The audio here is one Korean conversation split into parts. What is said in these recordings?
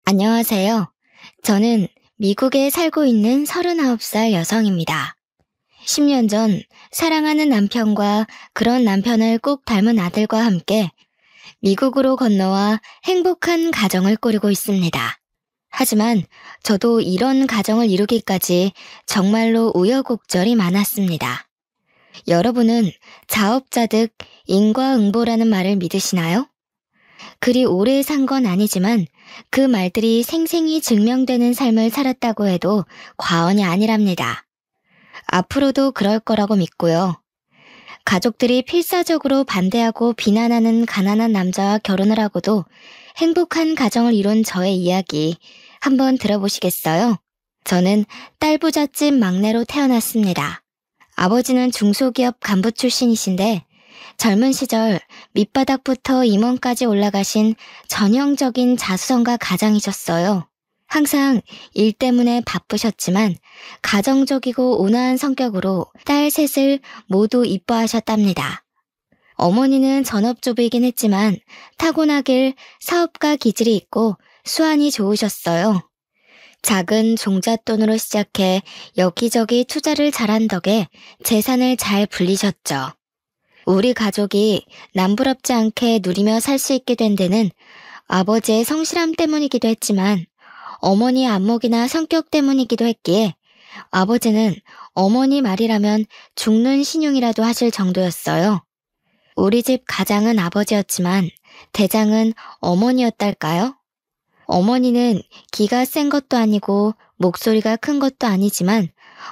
안녕하세요. 저는 미국에 살고 있는 39살 여성입니다. 10년 전 사랑하는 남편과 그런 남편을 꼭 닮은 아들과 함께 미국으로 건너와 행복한 가정을 꾸리고 있습니다. 하지만 저도 이런 가정을 이루기까지 정말로 우여곡절이 많았습니다. 여러분은 자업자득 인과응보라는 말을 믿으시나요? 그리 오래 산 건 아니지만 그 말들이 생생히 증명되는 삶을 살았다고 해도 과언이 아니랍니다. 앞으로도 그럴 거라고 믿고요. 가족들이 필사적으로 반대하고 비난하는 가난한 남자와 결혼을 하고도 행복한 가정을 이룬 저의 이야기 한번 들어보시겠어요? 저는 딸부잣집 막내로 태어났습니다. 아버지는 중소기업 간부 출신이신데 젊은 시절 밑바닥부터 임원까지 올라가신 전형적인 자수성가 가장이셨어요. 항상 일 때문에 바쁘셨지만 가정적이고 온화한 성격으로 딸 셋을 모두 이뻐하셨답니다. 어머니는 전업주부이긴 했지만 타고나길 사업가 기질이 있고 수완이 좋으셨어요. 작은 종잣돈으로 시작해 여기저기 투자를 잘한 덕에 재산을 잘 불리셨죠. 우리 가족이 남부럽지 않게 누리며 살 수 있게 된 데는 아버지의 성실함 때문이기도 했지만 어머니의 안목이나 성격 때문이기도 했기에 아버지는 어머니 말이라면 죽는 신용이라도 하실 정도였어요. 우리 집 가장은 아버지였지만 대장은 어머니였달까요? 어머니는 기가 센 것도 아니고 목소리가 큰 것도 아니지만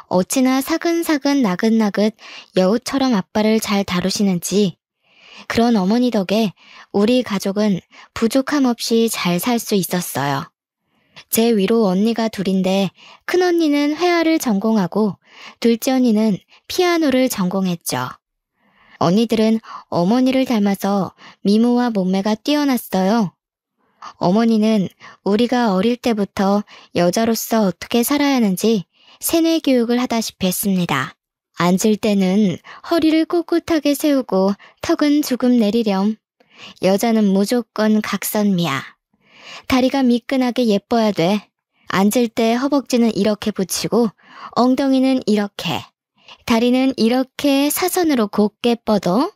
어찌나 사근사근 나긋나긋 여우처럼 아빠를 잘 다루시는지 그런 어머니 덕에 우리 가족은 부족함 없이 잘 살 수 있었어요. 제 위로 언니가 둘인데 큰언니는 회화를 전공하고 둘째 언니는 피아노를 전공했죠. 언니들은 어머니를 닮아서 미모와 몸매가 뛰어났어요. 어머니는 우리가 어릴 때부터 여자로서 어떻게 살아야 하는지 세뇌 교육을 하다시피 했습니다. 앉을 때는 허리를 꼿꼿하게 세우고 턱은 조금 내리렴. 여자는 무조건 각선미야. 다리가 미끈하게 예뻐야 돼. 앉을 때 허벅지는 이렇게 붙이고 엉덩이는 이렇게. 다리는 이렇게 사선으로 곧게 뻗어.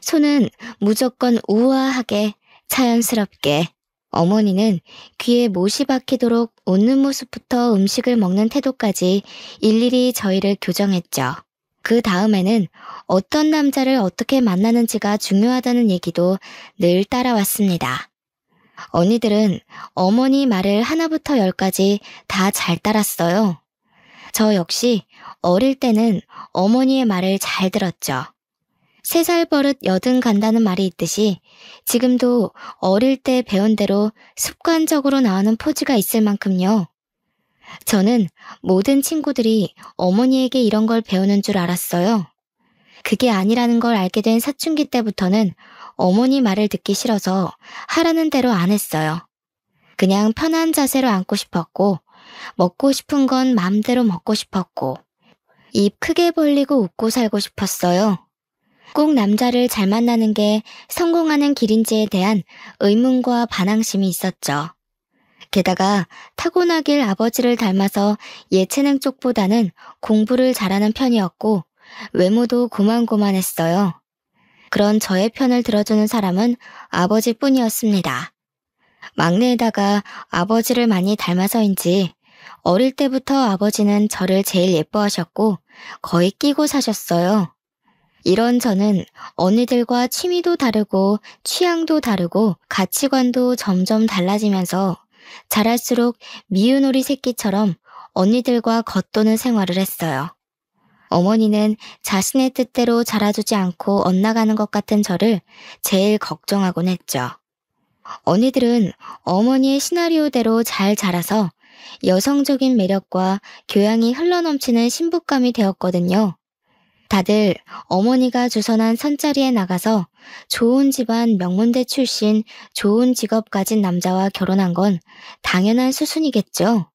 손은 무조건 우아하게 자연스럽게. 어머니는 귀에 못이 박히도록 웃는 모습부터 음식을 먹는 태도까지 일일이 저희를 교정했죠. 그 다음에는 어떤 남자를 어떻게 만나는지가 중요하다는 얘기도 늘 따라왔습니다. 언니들은 어머니 말을 하나부터 열까지 다 잘 따랐어요. 저 역시 어릴 때는 어머니의 말을 잘 들었죠. 3살 버릇 여든 간다는 말이 있듯이 지금도 어릴 때 배운 대로 습관적으로 나오는 포즈가 있을 만큼요. 저는 모든 친구들이 어머니에게 이런 걸 배우는 줄 알았어요. 그게 아니라는 걸 알게 된 사춘기 때부터는 어머니 말을 듣기 싫어서 하라는 대로 안 했어요. 그냥 편한 자세로 앉고 싶었고 먹고 싶은 건 마음대로 먹고 싶었고 입 크게 벌리고 웃고 살고 싶었어요. 꼭 남자를 잘 만나는 게 성공하는 길인지에 대한 의문과 반항심이 있었죠. 게다가 타고나길 아버지를 닮아서 예체능 쪽보다는 공부를 잘하는 편이었고 외모도 고만고만했어요. 그런 저의 편을 들어주는 사람은 아버지뿐이었습니다. 막내에다가 아버지를 많이 닮아서인지 어릴 때부터 아버지는 저를 제일 예뻐하셨고 거의 끼고 사셨어요. 이런 저는 언니들과 취미도 다르고 취향도 다르고 가치관도 점점 달라지면서 자랄수록 미운 오리 새끼처럼 언니들과 겉도는 생활을 했어요. 어머니는 자신의 뜻대로 자라주지 않고 엇나가는 것 같은 저를 제일 걱정하곤 했죠. 언니들은 어머니의 시나리오대로 잘 자라서 여성적인 매력과 교양이 흘러넘치는 신부감이 되었거든요. 다들 어머니가 주선한 선자리에 나가서 좋은 집안 명문대 출신 좋은 직업 가진 남자와 결혼한 건 당연한 수순이겠죠.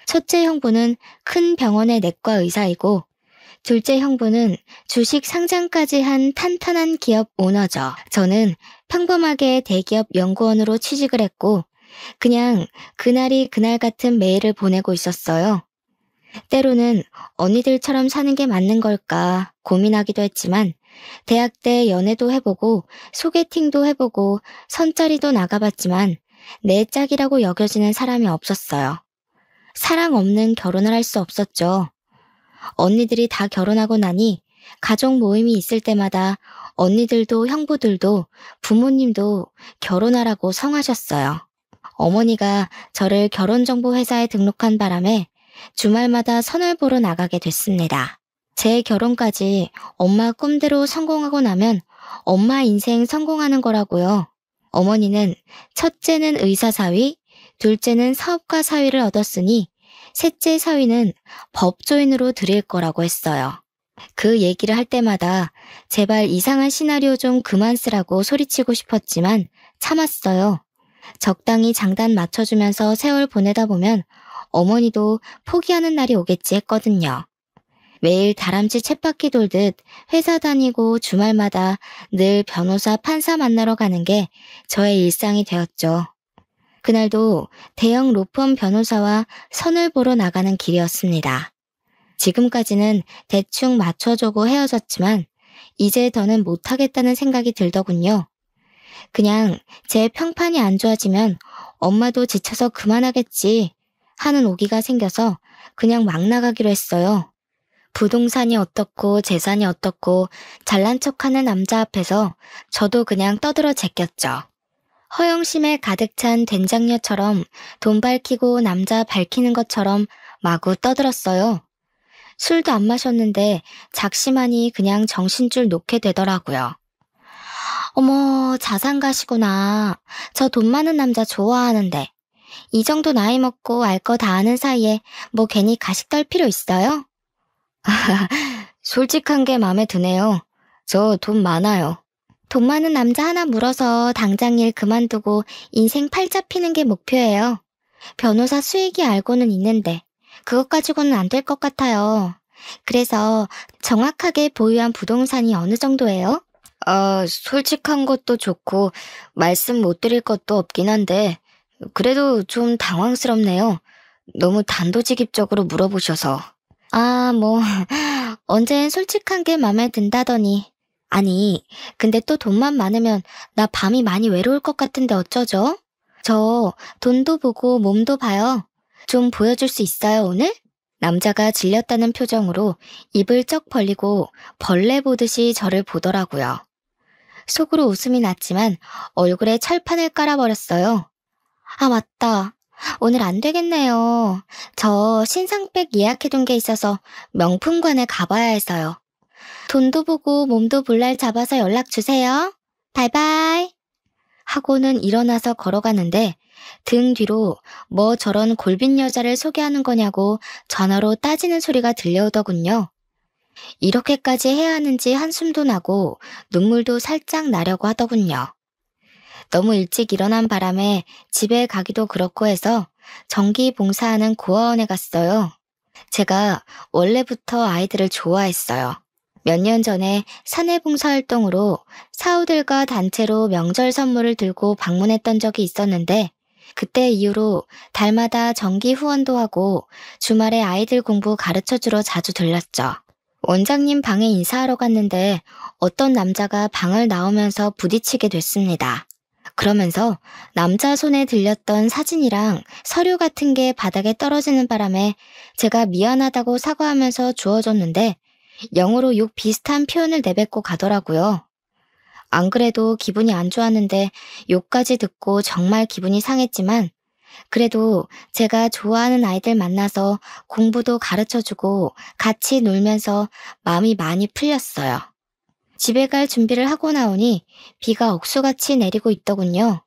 첫째 형부는 큰 병원의 내과 의사이고 둘째 형부는 주식 상장까지 한 탄탄한 기업 오너죠. 저는 평범하게 대기업 연구원으로 취직을 했고 그냥 그날이 그날 같은 매일을 보내고 있었어요. 때로는 언니들처럼 사는 게 맞는 걸까 고민하기도 했지만 대학 때 연애도 해보고 소개팅도 해보고 선짜리도 나가봤지만 내 짝이라고 여겨지는 사람이 없었어요. 사랑 없는 결혼을 할 수 없었죠. 언니들이 다 결혼하고 나니 가족 모임이 있을 때마다 언니들도 형부들도 부모님도 결혼하라고 성하셨어요. 어머니가 저를 결혼정보회사에 등록한 바람에 주말마다 선을 보러 나가게 됐습니다. 제 결혼까지 엄마 꿈대로 성공하고 나면 엄마 인생 성공하는 거라고요. 어머니는 첫째는 의사 사위, 둘째는 사업가 사위를 얻었으니 셋째 사위는 법조인으로 드릴 거라고 했어요. 그 얘기를 할 때마다 제발 이상한 시나리오 좀 그만 쓰라고 소리치고 싶었지만 참았어요. 적당히 장단 맞춰주면서 세월 보내다 보면 어머니도 포기하는 날이 오겠지 했거든요. 매일 다람쥐 쳇바퀴 돌듯 회사 다니고 주말마다 늘 변호사 판사 만나러 가는 게 저의 일상이 되었죠. 그날도 대형 로펌 변호사와 선을 보러 나가는 길이었습니다. 지금까지는 대충 맞춰주고 헤어졌지만 이제 더는 못하겠다는 생각이 들더군요. 그냥 제 평판이 안 좋아지면 엄마도 지쳐서 그만하겠지 하는 오기가 생겨서 그냥 막 나가기로 했어요. 부동산이 어떻고 재산이 어떻고 잘난 척하는 남자 앞에서 저도 그냥 떠들어 제꼈죠. 허영심에 가득 찬 된장녀처럼 돈 밝히고 남자 밝히는 것처럼 마구 떠들었어요. 술도 안 마셨는데 작심하니 그냥 정신줄 놓게 되더라고요. 어머, 자산가시구나. 저 돈 많은 남자 좋아하는데. 이 정도 나이 먹고 알 거 다 아는 사이에 뭐 괜히 가식 떨 필요 있어요? 솔직한 게 마음에 드네요. 저 돈 많아요. 돈 많은 남자 하나 물어서 당장 일 그만두고 인생 팔자 피는 게 목표예요. 변호사 수익이 알고는 있는데 그것 가지고는 안 될 것 같아요. 그래서 정확하게 보유한 부동산이 어느 정도예요? 솔직한 것도 좋고 말씀 못 드릴 것도 없긴 한데 그래도 좀 당황스럽네요. 너무 단도직입적으로 물어보셔서. 뭐 언젠 솔직한 게 맘에 든다더니. 아니, 근데 또 돈만 많으면 나 밤이 많이 외로울 것 같은데 어쩌죠? 저 돈도 보고 몸도 봐요. 좀 보여줄 수 있어요, 오늘? 남자가 질렸다는 표정으로 입을 쩍 벌리고 벌레 보듯이 저를 보더라고요. 속으로 웃음이 났지만 얼굴에 철판을 깔아버렸어요. 맞다. 오늘 안 되겠네요. 저 신상백 예약해둔 게 있어서 명품관에 가봐야 해서요. 돈도 보고 몸도 볼 날 잡아서 연락 주세요. 바이바이. 하고는 일어나서 걸어가는데 등 뒤로 뭐 저런 골빈 여자를 소개하는 거냐고 전화로 따지는 소리가 들려오더군요. 이렇게까지 해야 하는지 한숨도 나고 눈물도 살짝 나려고 하더군요. 너무 일찍 일어난 바람에 집에 가기도 그렇고 해서 전기 봉사하는 고아원에 갔어요. 제가 원래부터 아이들을 좋아했어요. 몇 년 전에 사내 봉사활동으로 사우들과 단체로 명절 선물을 들고 방문했던 적이 있었는데 그때 이후로 달마다 정기 후원도 하고 주말에 아이들 공부 가르쳐주러 자주 들렸죠. 원장님 방에 인사하러 갔는데 어떤 남자가 방을 나오면서 부딪히게 됐습니다. 그러면서 남자 손에 들렸던 사진이랑 서류 같은 게 바닥에 떨어지는 바람에 제가 미안하다고 사과하면서 주워줬는데 영어로 욕 비슷한 표현을 내뱉고 가더라고요. 안 그래도 기분이 안 좋았는데 욕까지 듣고 정말 기분이 상했지만 그래도 제가 좋아하는 아이들 만나서 공부도 가르쳐주고 같이 놀면서 마음이 많이 풀렸어요. 집에 갈 준비를 하고 나오니 비가 억수같이 내리고 있더군요.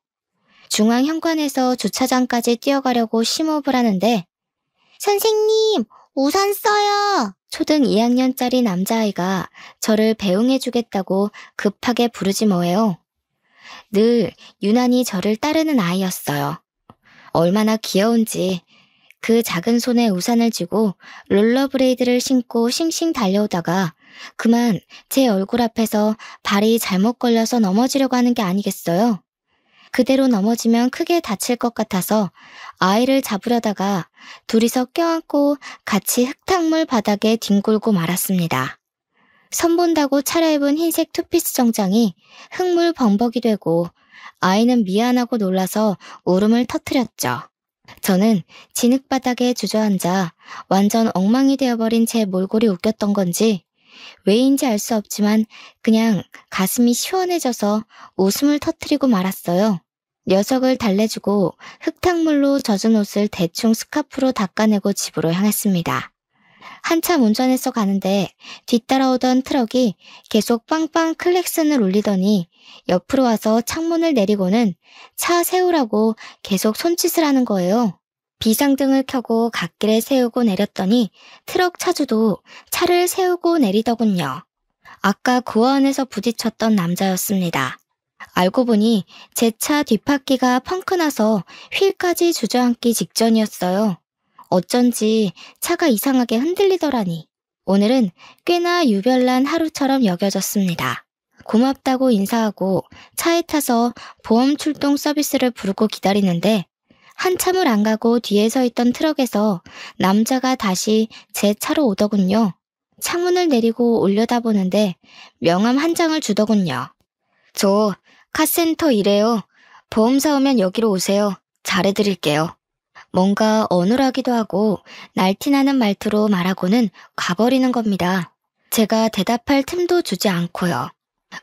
중앙 현관에서 주차장까지 뛰어가려고 심호흡을 하는데 선생님, 우산 써요! 초등 2학년짜리 남자아이가 저를 배웅해주겠다고 급하게 부르지 뭐예요. 늘 유난히 저를 따르는 아이였어요. 얼마나 귀여운지 그 작은 손에 우산을 쥐고 롤러브레이드를 신고 싱싱 달려오다가 그만 제 얼굴 앞에서 발이 잘못 걸려서 넘어지려고 하는 게 아니겠어요. 그대로 넘어지면 크게 다칠 것 같아서 아이를 잡으려다가 둘이서 껴안고 같이 흙탕물 바닥에 뒹굴고 말았습니다. 선본다고 차려입은 흰색 투피스 정장이 흙물 범벅이 되고 아이는 미안하고 놀라서 울음을 터뜨렸죠. 저는 진흙바닥에 주저앉아 완전 엉망이 되어버린 제 몰골이 웃겼던 건지 왜인지 알 수 없지만 그냥 가슴이 시원해져서 웃음을 터뜨리고 말았어요. 녀석을 달래주고 흙탕물로 젖은 옷을 대충 스카프로 닦아내고 집으로 향했습니다. 한참 운전해서 가는데 뒤따라오던 트럭이 계속 빵빵 클렉슨을 울리더니 옆으로 와서 창문을 내리고는 차 세우라고 계속 손짓을 하는 거예요. 비상등을 켜고 갓길에 세우고 내렸더니 트럭 차주도 차를 세우고 내리더군요. 아까 고아원에서 부딪혔던 남자였습니다. 알고 보니 제 차 뒷바퀴가 펑크나서 휠까지 주저앉기 직전이었어요. 어쩐지 차가 이상하게 흔들리더라니. 오늘은 꽤나 유별난 하루처럼 여겨졌습니다. 고맙다고 인사하고 차에 타서 보험 출동 서비스를 부르고 기다리는데 한참을 안 가고 뒤에 서 있던 트럭에서 남자가 다시 제 차로 오더군요. 창문을 내리고 올려다보는데 명함 한 장을 주더군요. 저 카센터 일해요. 보험사 오면 여기로 오세요. 잘해드릴게요. 뭔가 어눌하기도 하고 날티나는 말투로 말하고는 가버리는 겁니다. 제가 대답할 틈도 주지 않고요.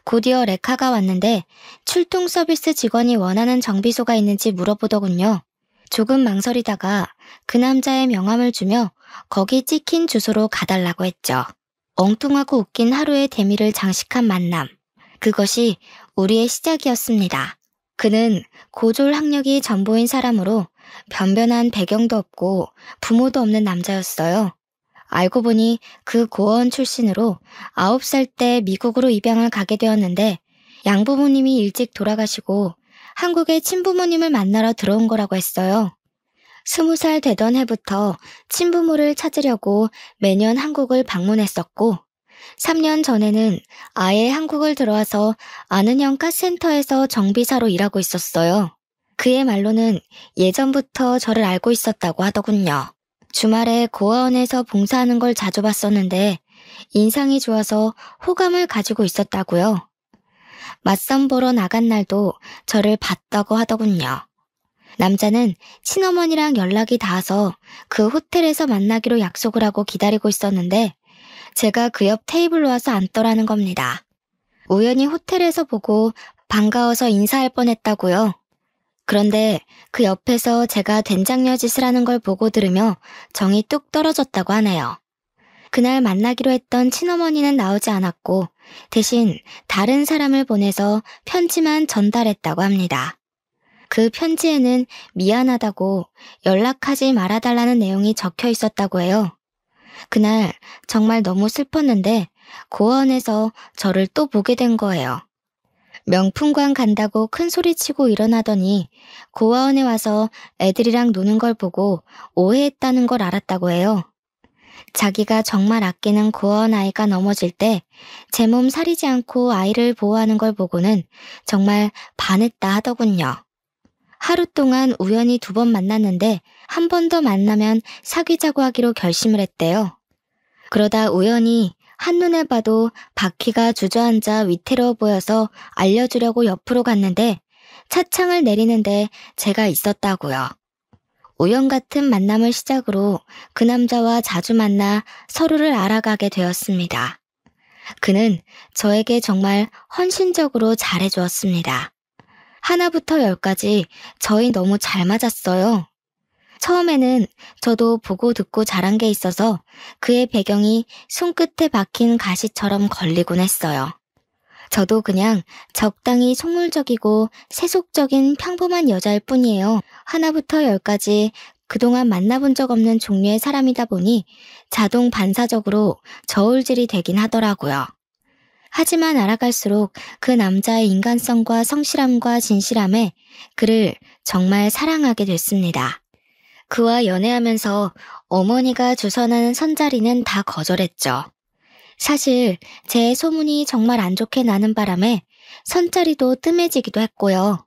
곧이어 레카가 왔는데 출동 서비스 직원이 원하는 정비소가 있는지 물어보더군요. 조금 망설이다가 그 남자의 명함을 주며 거기 찍힌 주소로 가달라고 했죠. 엉뚱하고 웃긴 하루의 대미를 장식한 만남. 그것이 우리의 시작이었습니다. 그는 고졸 학력이 전부인 사람으로 변변한 배경도 없고 부모도 없는 남자였어요. 알고 보니 그 고아원 출신으로 9살 때 미국으로 입양을 가게 되었는데 양부모님이 일찍 돌아가시고 한국의 친부모님을 만나러 들어온 거라고 했어요. 20살 되던 해부터 친부모를 찾으려고 매년 한국을 방문했었고 3년 전에는 아예 한국을 들어와서 아는 형 카센터에서 정비사로 일하고 있었어요. 그의 말로는 예전부터 저를 알고 있었다고 하더군요. 주말에 고아원에서 봉사하는 걸 자주 봤었는데 인상이 좋아서 호감을 가지고 있었다고요. 맞선 보러 나간 날도 저를 봤다고 하더군요. 남자는 친어머니랑 연락이 닿아서 그 호텔에서 만나기로 약속을 하고 기다리고 있었는데 제가 그 옆 테이블로 와서 앉더라는 겁니다. 우연히 호텔에서 보고 반가워서 인사할 뻔했다고요. 그런데 그 옆에서 제가 된장녀 짓을 하는 걸 보고 들으며 정이 뚝 떨어졌다고 하네요. 그날 만나기로 했던 친어머니는 나오지 않았고 대신 다른 사람을 보내서 편지만 전달했다고 합니다. 그 편지에는 미안하다고 연락하지 말아달라는 내용이 적혀 있었다고 해요. 그날 정말 너무 슬펐는데 고아원에서 저를 또 보게 된 거예요. 명품관 간다고 큰 소리치고 일어나더니 고아원에 와서 애들이랑 노는 걸 보고 오해했다는 걸 알았다고 해요. 자기가 정말 아끼는 고아원 아이가 넘어질 때 제 몸 사리지 않고 아이를 보호하는 걸 보고는 정말 반했다 하더군요. 하루 동안 우연히 2번 만났는데 한 번 더 만나면 사귀자고 하기로 결심을 했대요. 그러다 우연히 한눈에 봐도 바퀴가 주저앉아 위태로워 보여서 알려주려고 옆으로 갔는데 차창을 내리는데 제가 있었다고요. 우연 같은 만남을 시작으로 그 남자와 자주 만나 서로를 알아가게 되었습니다. 그는 저에게 정말 헌신적으로 잘해주었습니다. 하나부터 10까지 저희 너무 잘 맞았어요. 처음에는 저도 보고 듣고 자란 게 있어서 그의 배경이 손끝에 박힌 가시처럼 걸리곤 했어요. 저도 그냥 적당히 속물적이고 세속적인 평범한 여자일 뿐이에요. 하나부터 10까지 그동안 만나본 적 없는 종류의 사람이다 보니 자동 반사적으로 저울질이 되긴 하더라고요. 하지만 알아갈수록 그 남자의 인간성과 성실함과 진실함에 그를 정말 사랑하게 됐습니다. 그와 연애하면서 어머니가 주선하는 선자리는 다 거절했죠. 사실 제 소문이 정말 안 좋게 나는 바람에 선자리도 뜸해지기도 했고요.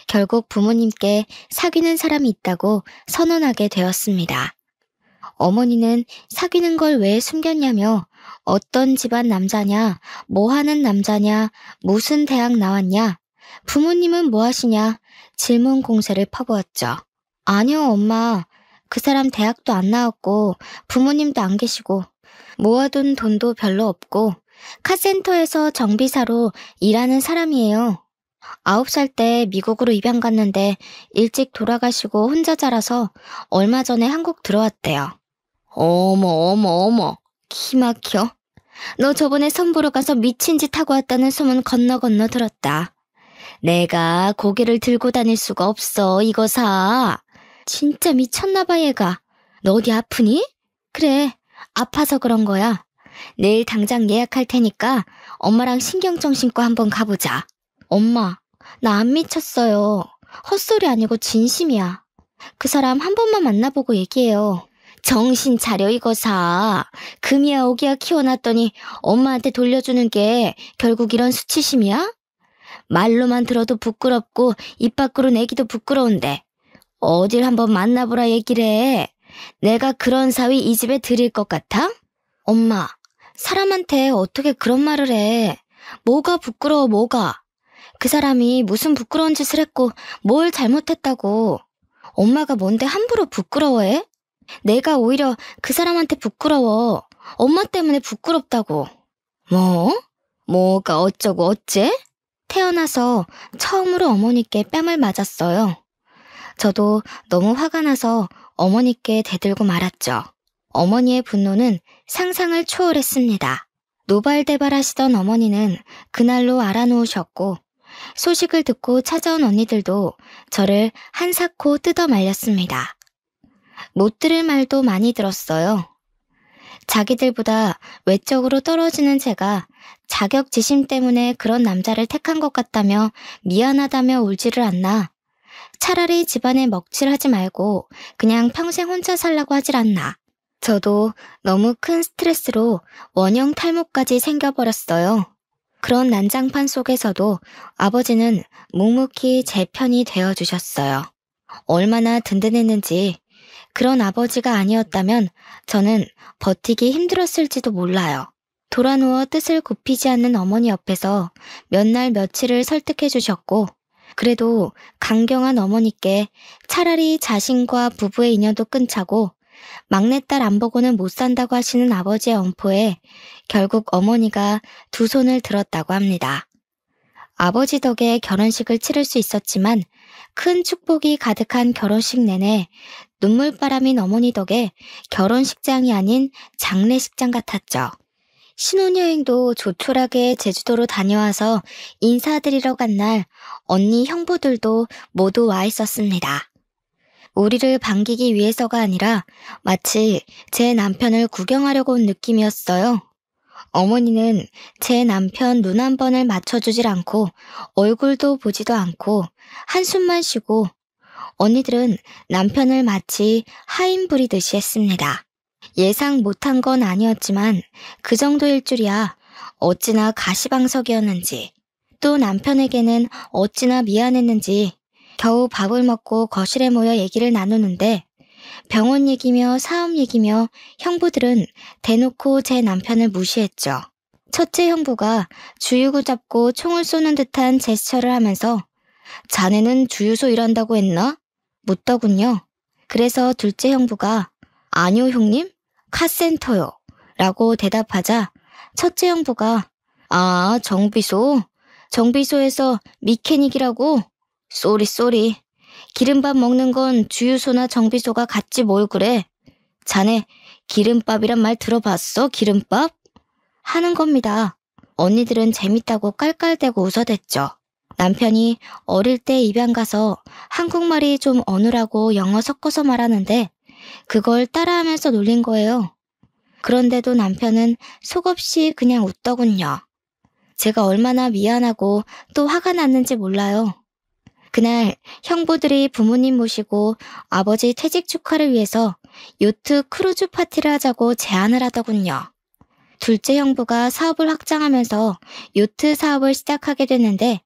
결국 부모님께 사귀는 사람이 있다고 선언하게 되었습니다. 어머니는 사귀는 걸 왜 숨겼냐며 어떤 집안 남자냐, 뭐 하는 남자냐, 무슨 대학 나왔냐, 부모님은 뭐 하시냐 질문 공세를 퍼부었죠. 아니요, 엄마. 그 사람 대학도 안 나왔고 부모님도 안 계시고 모아둔 돈도 별로 없고 카센터에서 정비사로 일하는 사람이에요. 9살 때 미국으로 입양 갔는데 일찍 돌아가시고 혼자 자라서 얼마 전에 한국 들어왔대요. 어머 어머 어머, 키 막혀. 너 저번에 선 보러 가서 미친 짓 하고 왔다는 소문 건너 건너 들었다. 내가 고개를 들고 다닐 수가 없어, 이거 사. 진짜 미쳤나봐 얘가. 너 어디 아프니? 그래, 아파서 그런 거야. 내일 당장 예약할 테니까 엄마랑 신경정신과 한번 가보자. 엄마, 나 안 미쳤어요. 헛소리 아니고 진심이야. 그 사람 한 번만 만나보고 얘기해요. 정신 차려, 이거 사. 금이야 오기야 키워놨더니 엄마한테 돌려주는 게 결국 이런 수치심이야? 말로만 들어도 부끄럽고 입 밖으로 내기도 부끄러운데 어딜 한번 만나보라 얘기를 해. 내가 그런 사위 이 집에 들일 것 같아? 엄마, 사람한테 어떻게 그런 말을 해. 뭐가 부끄러워, 뭐가. 그 사람이 무슨 부끄러운 짓을 했고 뭘 잘못했다고. 엄마가 뭔데 함부로 부끄러워해? 내가 오히려 그 사람한테 부끄러워. 엄마 때문에 부끄럽다고. 뭐? 뭐가 어쩌고 어째? 태어나서 처음으로 어머니께 뺨을 맞았어요. 저도 너무 화가 나서 어머니께 대들고 말았죠. 어머니의 분노는 상상을 초월했습니다. 노발대발하시던 어머니는 그날로 알아놓으셨고 소식을 듣고 찾아온 언니들도 저를 한사코 뜯어 말렸습니다. 못 들을 말도 많이 들었어요. 자기들보다 외적으로 떨어지는 제가 자격지심 때문에 그런 남자를 택한 것 같다며 미안하다며 울지를 않나. 차라리 집안에 먹칠하지 말고 그냥 평생 혼자 살라고 하질 않나. 저도 너무 큰 스트레스로 원형 탈모까지 생겨버렸어요. 그런 난장판 속에서도 아버지는 묵묵히 제 편이 되어주셨어요. 얼마나 든든했는지. 그런 아버지가 아니었다면 저는 버티기 힘들었을지도 몰라요. 돌아누워 뜻을 굽히지 않는 어머니 옆에서 몇 날 며칠을 설득해 주셨고 그래도 강경한 어머니께 차라리 자신과 부부의 인연도 끊자고 막내딸 안 보고는 못 산다고 하시는 아버지의 엄포에 결국 어머니가 두 손을 들었다고 합니다. 아버지 덕에 결혼식을 치를 수 있었지만 큰 축복이 가득한 결혼식 내내 눈물바람인 어머니 덕에 결혼식장이 아닌 장례식장 같았죠. 신혼여행도 조촐하게 제주도로 다녀와서 인사드리러 간 날 언니 형부들도 모두 와 있었습니다. 우리를 반기기 위해서가 아니라 마치 제 남편을 구경하려고 온 느낌이었어요. 어머니는 제 남편 눈 한 번을 맞춰주질 않고 얼굴도 보지도 않고 한숨만 쉬고 언니들은 남편을 마치 하인 부리듯이 했습니다. 예상 못한 건 아니었지만 그 정도일 줄이야 어찌나 가시방석이었는지 또 남편에게는 어찌나 미안했는지 겨우 밥을 먹고 거실에 모여 얘기를 나누는데 병원 얘기며 사업 얘기며 형부들은 대놓고 제 남편을 무시했죠. 첫째 형부가 주유구 잡고 총을 쏘는 듯한 제스처를 하면서 자네는 주유소 일한다고 했나? 묻더군요. 그래서 둘째 형부가 아니요 형님, 카센터요 라고 대답하자 첫째 형부가 아 정비소? 정비소에서 미케닉이라고? 쏘리. 기름밥 먹는 건 주유소나 정비소가 같지 뭘 그래. 자네 기름밥이란 말 들어봤어? 기름밥? 하는 겁니다. 언니들은 재밌다고 깔깔대고 웃어댔죠. 남편이 어릴 때 입양 가서 한국말이 좀 어눌하고 영어 섞어서 말하는데 그걸 따라하면서 놀린 거예요. 그런데도 남편은 속없이 그냥 웃더군요. 제가 얼마나 미안하고 또 화가 났는지 몰라요. 그날 형부들이 부모님 모시고 아버지 퇴직 축하를 위해서 요트 크루즈 파티를 하자고 제안을 하더군요. 둘째 형부가 사업을 확장하면서 요트 사업을 시작하게 됐는데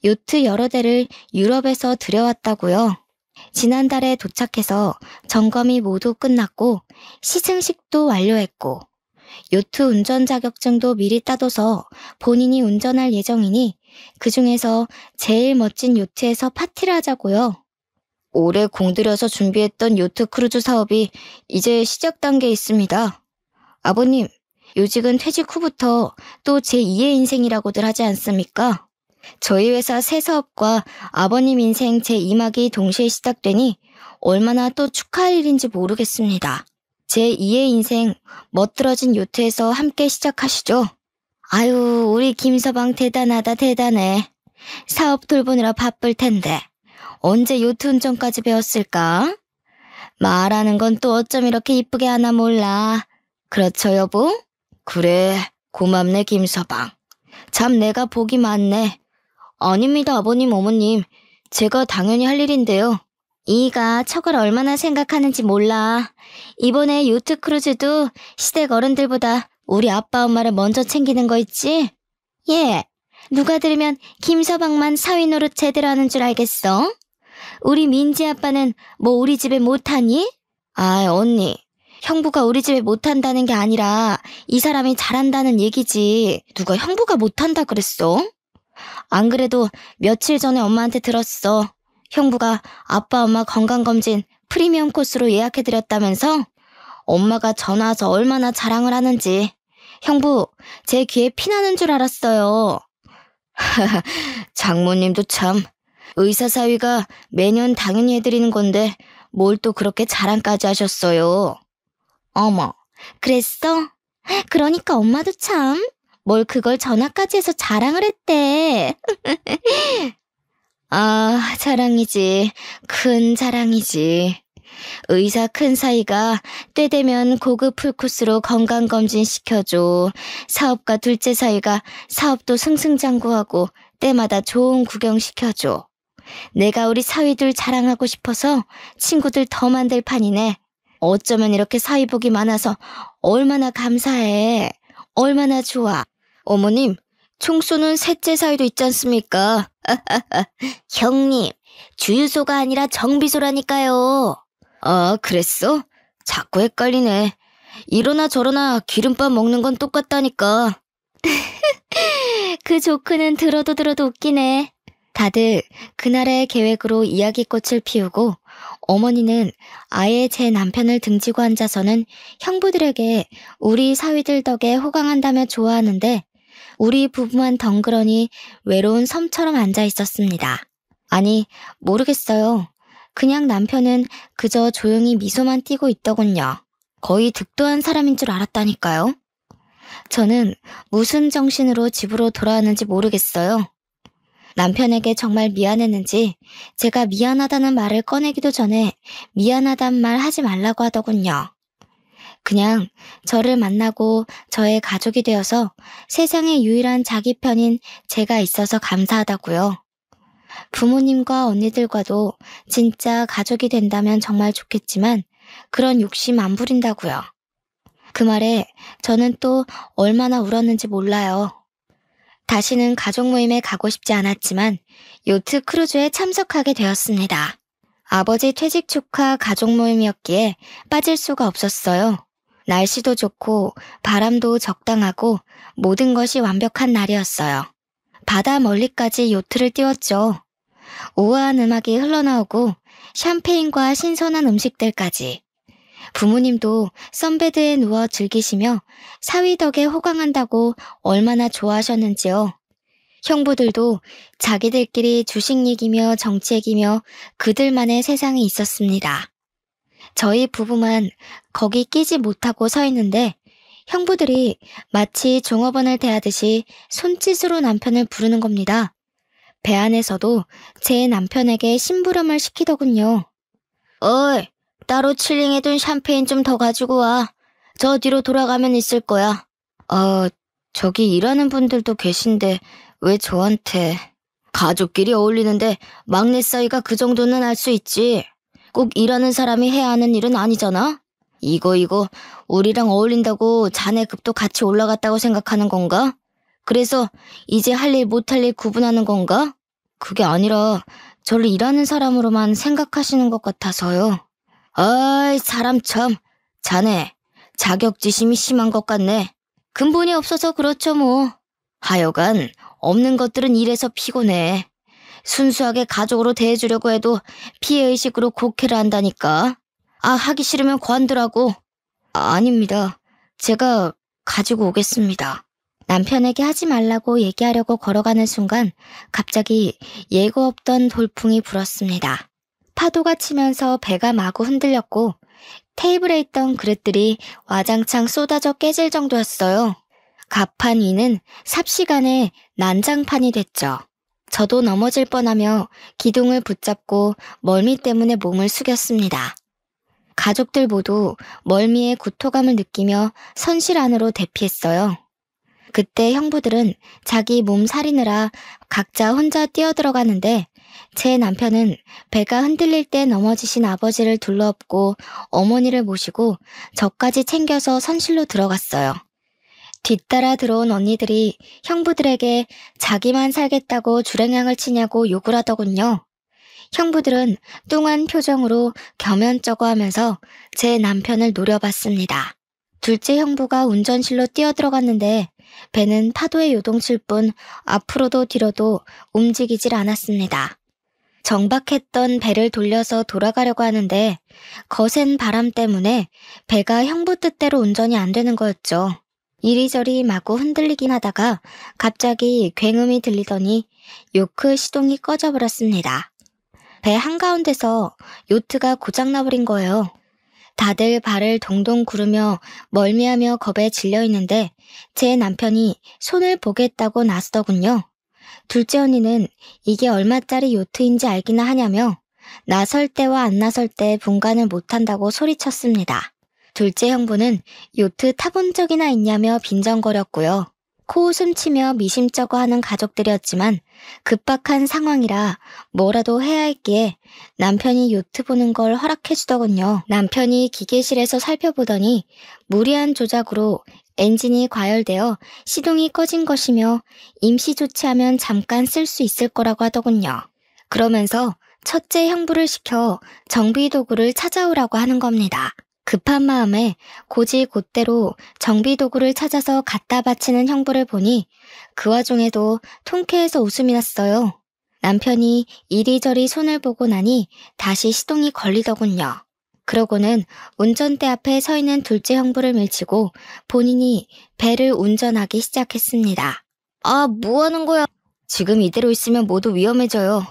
요트 여러 대를 유럽에서 들여왔다고요. 지난달에 도착해서 점검이 모두 끝났고 시승식도 완료했고 요트 운전 자격증도 미리 따둬서 본인이 운전할 예정이니 그중에서 제일 멋진 요트에서 파티를 하자고요. 올해 공들여서 준비했던 요트 크루즈 사업이 이제 시작 단계에 있습니다. 아버님, 요직은 퇴직 후부터 또 제2의 인생이라고들 하지 않습니까? 저희 회사 새 사업과 아버님 인생 제2막이 동시에 시작되니 얼마나 또 축하할 일인지 모르겠습니다. 제2의 인생 멋들어진 요트에서 함께 시작하시죠. 아유, 우리 김서방 대단하다 대단해. 사업 돌보느라 바쁠 텐데 언제 요트 운전까지 배웠을까? 말하는 건 또 어쩜 이렇게 이쁘게 하나 몰라. 그렇죠 여보? 그래, 고맙네 김서방. 참 내가 복이 많네. 아닙니다 아버님 어머님. 제가 당연히 할 일인데요. 이가 척을 얼마나 생각하는지 몰라. 이번에 요트 크루즈도 시댁 어른들보다 우리 아빠 엄마를 먼저 챙기는 거 있지? 예, 누가 들으면 김서방만 사위 노릇 제대로 하는 줄 알겠어? 우리 민지 아빠는 뭐 우리 집에 못하니? 아 언니, 형부가 우리 집에 못한다는 게 아니라 이 사람이 잘한다는 얘기지. 누가 형부가 못한다 그랬어? 안 그래도 며칠 전에 엄마한테 들었어. 형부가 아빠 엄마 건강검진 프리미엄 코스로 예약해드렸다면서? 엄마가 전화 와서 얼마나 자랑을 하는지. 형부, 제 귀에 피나는 줄 알았어요. 장모님도 참. 의사 사위가 매년 당연히 해드리는 건데 뭘 또 그렇게 자랑까지 하셨어요. 어머, 그랬어? 그러니까 엄마도 참. 뭘 그걸 전화까지 해서 자랑을 했대. 아, 자랑이지. 큰 자랑이지. 의사 큰 사이가 때 되면 고급 풀코스로 건강검진 시켜줘. 사업가 둘째 사이가 사업도 승승장구하고 때마다 좋은 구경 시켜줘. 내가 우리 사위들 자랑하고 싶어서 친구들 더 만들 판이네. 어쩌면 이렇게 사위복이 많아서 얼마나 감사해. 얼마나 좋아. 어머님, 총 쏘는 셋째 사위도 있지 않습니까? 형님, 주유소가 아니라 정비소라니까요. 아, 그랬어? 자꾸 헷갈리네. 이러나 저러나 기름밥 먹는 건 똑같다니까. 그 조크는 들어도 웃기네. 다들 그날의 계획으로 이야기꽃을 피우고 어머니는 아예 제 남편을 등지고 앉아서는 형부들에게 우리 사위들 덕에 호강한다며 좋아하는데 우리 부부만 덩그러니 외로운 섬처럼 앉아 있었습니다. 아니, 모르겠어요. 그냥 남편은 그저 조용히 미소만 띠고 있더군요. 거의 득도한 사람인 줄 알았다니까요. 저는 무슨 정신으로 집으로 돌아왔는지 모르겠어요. 남편에게 정말 미안했는지 제가 미안하다는 말을 꺼내기도 전에 미안하단 말 하지 말라고 하더군요. 그냥 저를 만나고 저의 가족이 되어서 세상의 유일한 자기 편인 제가 있어서 감사하다고요. 부모님과 언니들과도 진짜 가족이 된다면 정말 좋겠지만 그런 욕심 안 부린다고요. 그 말에 저는 또 얼마나 울었는지 몰라요. 다시는 가족 모임에 가고 싶지 않았지만 요트 크루즈에 참석하게 되었습니다. 아버지 퇴직 축하 가족 모임이었기에 빠질 수가 없었어요. 날씨도 좋고 바람도 적당하고 모든 것이 완벽한 날이었어요. 바다 멀리까지 요트를 띄웠죠. 우아한 음악이 흘러나오고 샴페인과 신선한 음식들까지. 부모님도 선베드에 누워 즐기시며 사위 덕에 호강한다고 얼마나 좋아하셨는지요. 형부들도 자기들끼리 주식 얘기며 정치 얘기며 그들만의 세상이 있었습니다. 저희 부부만 거기 끼지 못하고 서 있는데 형부들이 마치 종업원을 대하듯이 손짓으로 남편을 부르는 겁니다. 배 안에서도 제 남편에게 심부름을 시키더군요. 어이, 따로 칠링해둔 샴페인 좀 더 가지고 와. 저 뒤로 돌아가면 있을 거야. 저기 일하는 분들도 계신데 왜 저한테. 가족끼리 어울리는데 막내 사이가 그 정도는 알 수 있지. 꼭 일하는 사람이 해야 하는 일은 아니잖아? 이거 우리랑 어울린다고 자네 급도 같이 올라갔다고 생각하는 건가? 그래서 이제 할 일 못할 일 구분하는 건가? 그게 아니라 저를 일하는 사람으로만 생각하시는 것 같아서요. 아이, 사람 참. 자네, 자격지심이 심한 것 같네. 근본이 없어서 그렇죠, 뭐. 하여간, 없는 것들은 일해서 피곤해. 순수하게 가족으로 대해주려고 해도 피해의식으로 곡해를 한다니까. 아, 하기 싫으면 관두라고. 아닙니다. 제가 가지고 오겠습니다. 남편에게 하지 말라고 얘기하려고 걸어가는 순간 갑자기 예고 없던 돌풍이 불었습니다. 파도가 치면서 배가 마구 흔들렸고 테이블에 있던 그릇들이 와장창 쏟아져 깨질 정도였어요. 갑판 위는 삽시간에 난장판이 됐죠. 저도 넘어질 뻔하며 기둥을 붙잡고 멀미 때문에 몸을 숙였습니다. 가족들 모두 멀미의 구토감을 느끼며 선실 안으로 대피했어요. 그때 형부들은 자기 몸 사리느라 각자 혼자 뛰어들어가는데 제 남편은 배가 흔들릴 때 넘어지신 아버지를 둘러엎고 어머니를 모시고 저까지 챙겨서 선실로 들어갔어요. 뒤따라 들어온 언니들이 형부들에게 자기만 살겠다고 주랭랑을 치냐고 욕을 하더군요. 형부들은 뚱한 표정으로 겸연쩍어 하면서 제 남편을 노려봤습니다. 둘째 형부가 운전실로 뛰어들어갔는데 배는 파도에 요동칠 뿐 앞으로도 뒤로도 움직이질 않았습니다. 정박했던 배를 돌려서 돌아가려고 하는데 거센 바람 때문에 배가 형부 뜻대로 운전이 안 되는 거였죠. 이리저리 마구 흔들리긴 하다가 갑자기 굉음이 들리더니 요크 시동이 꺼져버렸습니다. 배 한가운데서 요트가 고장나버린 거예요. 다들 발을 동동 구르며 멀미하며 겁에 질려 있는데 제 남편이 손을 보겠다고 나서더군요. 둘째 언니는 이게 얼마짜리 요트인지 알기나 하냐며 나설 때와 안 나설 때 분간을 못한다고 소리쳤습니다. 둘째 형부는 요트 타본 적이나 있냐며 빈정거렸고요. 코웃음 치며 미심쩍어 하는 가족들이었지만 급박한 상황이라 뭐라도 해야 했기에 남편이 요트 보는 걸 허락해주더군요. 남편이 기계실에서 살펴보더니 무리한 조작으로 엔진이 과열되어 시동이 꺼진 것이며 임시 조치하면 잠깐 쓸 수 있을 거라고 하더군요. 그러면서 첫째 형부를 시켜 정비도구를 찾아오라고 하는 겁니다. 급한 마음에 곧이곧대로 정비도구를 찾아서 갖다 바치는 형부를 보니 그 와중에도 통쾌해서 웃음이 났어요. 남편이 이리저리 손을 보고 나니 다시 시동이 걸리더군요. 그러고는 운전대 앞에 서 있는 둘째 형부를 밀치고 본인이 배를 운전하기 시작했습니다. 아, 뭐 하는 거야? 지금 이대로 있으면 모두 위험해져요.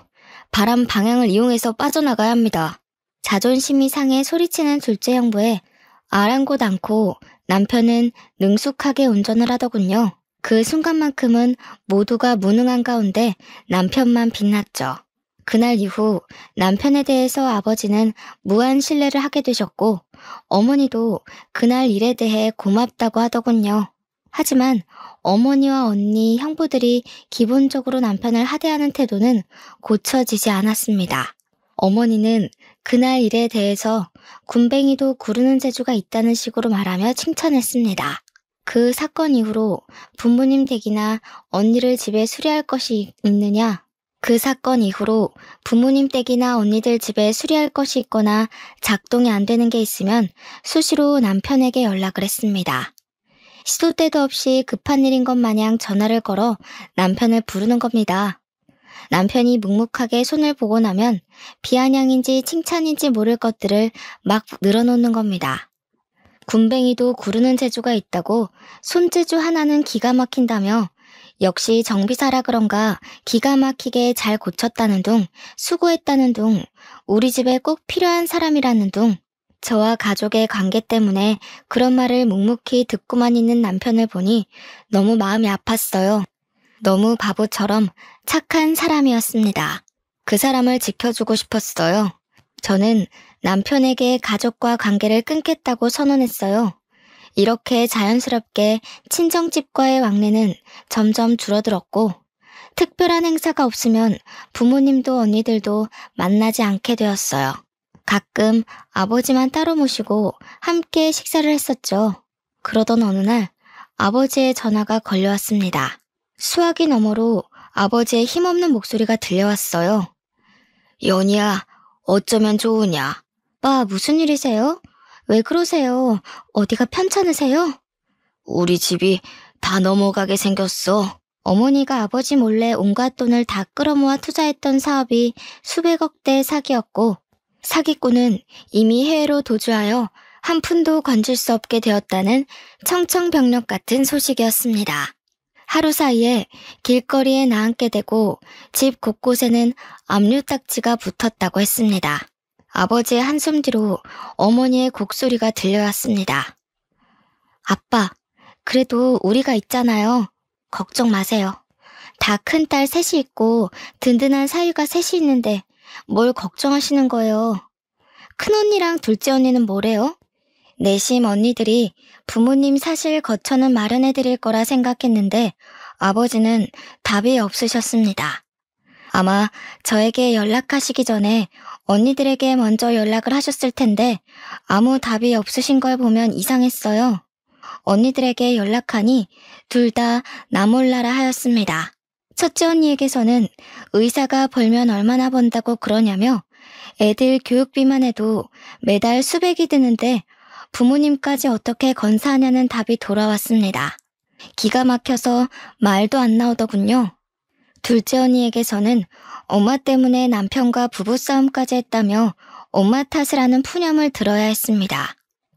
바람 방향을 이용해서 빠져나가야 합니다. 자존심이 상해 소리치는 둘째 형부에 아랑곳 않고 남편은 능숙하게 운전을 하더군요. 그 순간만큼은 모두가 무능한 가운데 남편만 빛났죠. 그날 이후 남편에 대해서 아버지는 무한 신뢰를 하게 되셨고 어머니도 그날 일에 대해 고맙다고 하더군요. 하지만 어머니와 언니, 형부들이 기본적으로 남편을 하대하는 태도는 고쳐지지 않았습니다. 어머니는 그날 일에 대해서 군뱅이도 구르는 재주가 있다는 식으로 말하며 칭찬했습니다. 그 사건 이후로 부모님 댁이나 언니를 집에 수리할 것이 있느냐? 그 사건 이후로 부모님 댁이나 언니들 집에 수리할 것이 있거나 작동이 안 되는 게 있으면 수시로 남편에게 연락을 했습니다. 시도 때도 없이 급한 일인 것 마냥 전화를 걸어 남편을 부르는 겁니다. 남편이 묵묵하게 손을 보고 나면 비아냥인지 칭찬인지 모를 것들을 막 늘어놓는 겁니다. 군뱅이도 구르는 재주가 있다고 손재주 하나는 기가 막힌다며 역시 정비사라 그런가 기가 막히게 잘 고쳤다는 둥, 수고했다는 둥, 우리 집에 꼭 필요한 사람이라는 둥, 저와 가족의 관계 때문에 그런 말을 묵묵히 듣고만 있는 남편을 보니 너무 마음이 아팠어요. 너무 바보처럼 착한 사람이었습니다. 그 사람을 지켜주고 싶었어요. 저는 남편에게 가족과 관계를 끊겠다고 선언했어요. 이렇게 자연스럽게 친정집과의 왕래는 점점 줄어들었고 특별한 행사가 없으면 부모님도 언니들도 만나지 않게 되었어요. 가끔 아버지만 따로 모시고 함께 식사를 했었죠. 그러던 어느 날 아버지의 전화가 걸려왔습니다. 수화기 너머로 아버지의 힘없는 목소리가 들려왔어요. 연희야, 어쩌면 좋으냐? 빠, 무슨 일이세요? 왜 그러세요? 어디가 편찮으세요? 우리 집이 다 넘어가게 생겼어. 어머니가 아버지 몰래 온갖 돈을 다 끌어모아 투자했던 사업이 수백억대 사기였고 사기꾼은 이미 해외로 도주하여 한 푼도 건질 수 없게 되었다는 청천벽력 같은 소식이었습니다. 하루 사이에 길거리에 나앉게 되고 집 곳곳에는 압류딱지가 붙었다고 했습니다. 아버지의 한숨 뒤로 어머니의 곡소리가 들려왔습니다. 아빠, 그래도 우리가 있잖아요. 걱정 마세요. 다 큰딸 셋이 있고 든든한 사위가 셋이 있는데 뭘 걱정하시는 거예요. 큰언니랑 둘째 언니는 뭐래요? 내심 언니들이 부모님 사실 거처는 마련해 드릴 거라 생각했는데 아버지는 답이 없으셨습니다. 아마 저에게 연락하시기 전에 언니들에게 먼저 연락을 하셨을 텐데 아무 답이 없으신 걸 보면 이상했어요. 언니들에게 연락하니 둘 다 나 몰라라 하였습니다. 첫째 언니에게서는 의사가 벌면 얼마나 번다고 그러냐며 애들 교육비만 해도 매달 수백이 드는데 부모님까지 어떻게 건사하냐는 답이 돌아왔습니다. 기가 막혀서 말도 안 나오더군요. 둘째 언니에게서는 엄마 때문에 남편과 부부싸움까지 했다며 엄마 탓을 하는 푸념을 들어야 했습니다.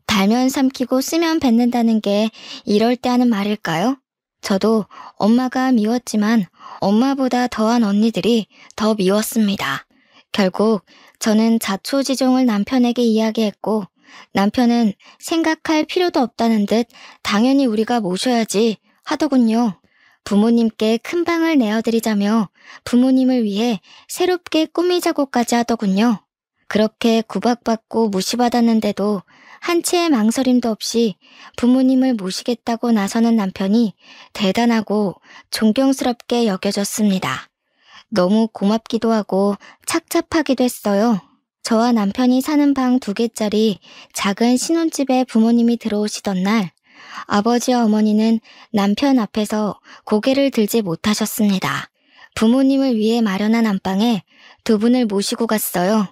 달면 삼키고 쓰면 뱉는다는 게 이럴 때 하는 말일까요? 저도 엄마가 미웠지만 엄마보다 더한 언니들이 더 미웠습니다. 결국 저는 자초지종을 남편에게 이야기했고 남편은 생각할 필요도 없다는 듯 당연히 우리가 모셔야지 하더군요. 부모님께 큰 방을 내어드리자며 부모님을 위해 새롭게 꾸미자고까지 하더군요. 그렇게 구박받고 무시받았는데도 한치의 망설임도 없이 부모님을 모시겠다고 나서는 남편이 대단하고 존경스럽게 여겨졌습니다. 너무 고맙기도 하고 착잡하기도 했어요. 저와 남편이 사는 방 2개짜리 작은 신혼집에 부모님이 들어오시던 날 아버지와 어머니는 남편 앞에서 고개를 들지 못하셨습니다. 부모님을 위해 마련한 안방에 2분을 모시고 갔어요.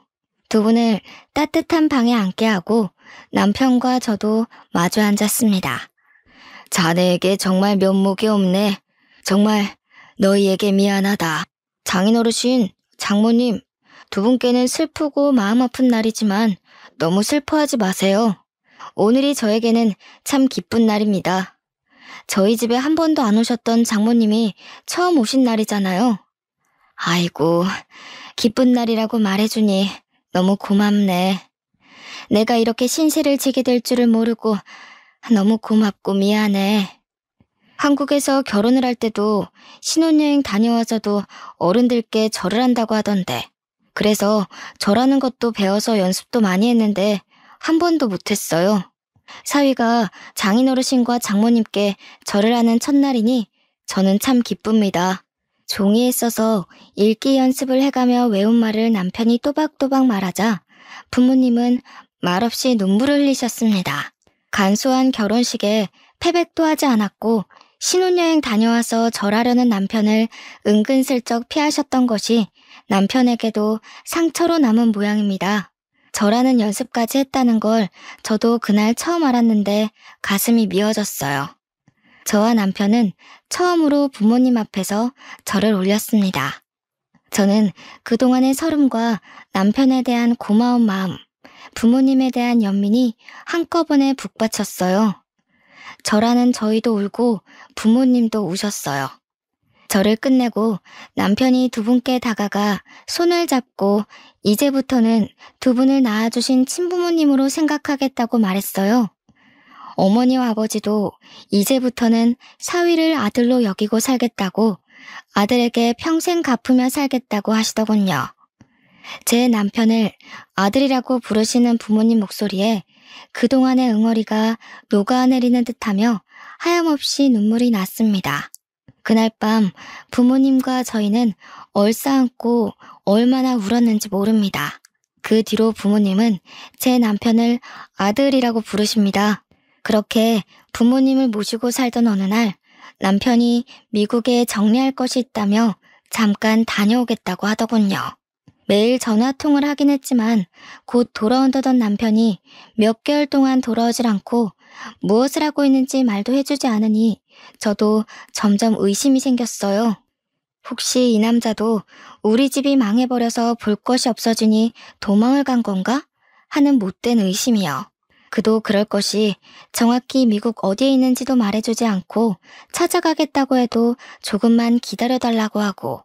2분을 따뜻한 방에 앉게 하고 남편과 저도 마주 앉았습니다. 자네에게 정말 면목이 없네. 정말 너희에게 미안하다. 장인어르신, 장모님, 2분께는 슬프고 마음 아픈 날이지만 너무 슬퍼하지 마세요. 오늘이 저에게는 참 기쁜 날입니다. 저희 집에 한 번도 안 오셨던 장모님이 처음 오신 날이잖아요. 아이고, 기쁜 날이라고 말해주니 너무 고맙네. 내가 이렇게 신세를 지게 될 줄을 모르고 너무 고맙고 미안해. 한국에서 결혼을 할 때도 신혼여행 다녀와서도 어른들께 절을 한다고 하던데 그래서 절하는 것도 배워서 연습도 많이 했는데 한 번도 못했어요. 사위가 장인어르신과 장모님께 절을 하는 첫날이니 저는 참 기쁩니다. 종이에 써서 읽기 연습을 해가며 외운 말을 남편이 또박또박 말하자 부모님은 말없이 눈물을 흘리셨습니다. 간소한 결혼식에 패백도 하지 않았고 신혼여행 다녀와서 절하려는 남편을 은근슬쩍 피하셨던 것이 남편에게도 상처로 남은 모양입니다. 절하는 연습까지 했다는 걸 저도 그날 처음 알았는데 가슴이 미어졌어요. 저와 남편은 처음으로 부모님 앞에서 절을 올렸습니다. 저는 그동안의 서름과 남편에 대한 고마운 마음, 부모님에 대한 연민이 한꺼번에 북받쳤어요. 절하는 저희도 울고 부모님도 우셨어요. 절을 끝내고 남편이 2분께 다가가 손을 잡고 이제부터는 2분을 낳아주신 친부모님으로 생각하겠다고 말했어요. 어머니와 아버지도 이제부터는 사위를 아들로 여기고 살겠다고 아들에게 평생 갚으며 살겠다고 하시더군요. 제 남편을 아들이라고 부르시는 부모님 목소리에 그동안의 응어리가 녹아내리는 듯하며 하염없이 눈물이 났습니다. 그날 밤 부모님과 저희는 얼싸안고 얼마나 울었는지 모릅니다. 그 뒤로 부모님은 제 남편을 아들이라고 부르십니다. 그렇게 부모님을 모시고 살던 어느 날 남편이 미국에 정리할 것이 있다며 잠깐 다녀오겠다고 하더군요. 매일 전화통을 하긴 했지만 곧 돌아온다던 남편이 몇 개월 동안 돌아오질 않고 무엇을 하고 있는지 말도 해주지 않으니 저도 점점 의심이 생겼어요. 혹시 이 남자도 우리 집이 망해버려서 볼 것이 없어지니 도망을 간 건가? 하는 못된 의심이요. 그도 그럴 것이 정확히 미국 어디에 있는지도 말해주지 않고 찾아가겠다고 해도 조금만 기다려달라고 하고